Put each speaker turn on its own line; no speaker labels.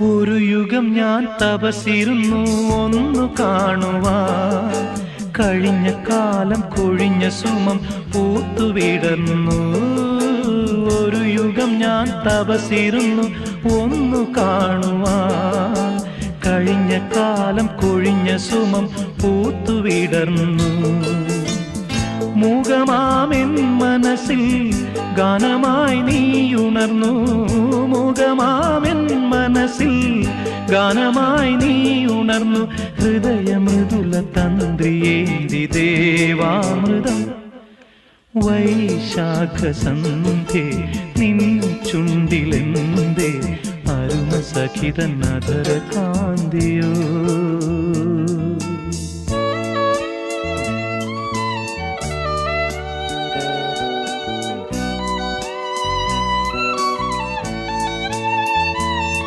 ഒരു യുഗം ഞാൻ തപസിരുന്നു ഒന്നു കാണുവാൻ, കഴിഞ്ഞ കാലം കൊഴിഞ്ഞ സുമം പൂത്തുവിടർന്നു. ഒരു യുഗം ഞാൻ തപസിരുന്നു ഒന്നു കാണുവാൻ, കഴിഞ്ഞ കാലം കൊഴിഞ്ഞ സുമം പൂത്തുവിടർന്നു. മൂകമാമെൻ മനസ്സിൽ ഗാനമായി നീ ഉണർന്നു. മൂകമാമെൻ മനസ്സിൽ ഗാനമായി നീ ഉണർന്നു. ഹൃദയമൃദുല തന്ത്രിയേന്തി ദേവാമൃതം വൈശാഖ സന്ധ്യേ നിൻ ചുണ്ടിലെന്തേ അരുണ സഖിതൻ അധര കാന്തിയോ.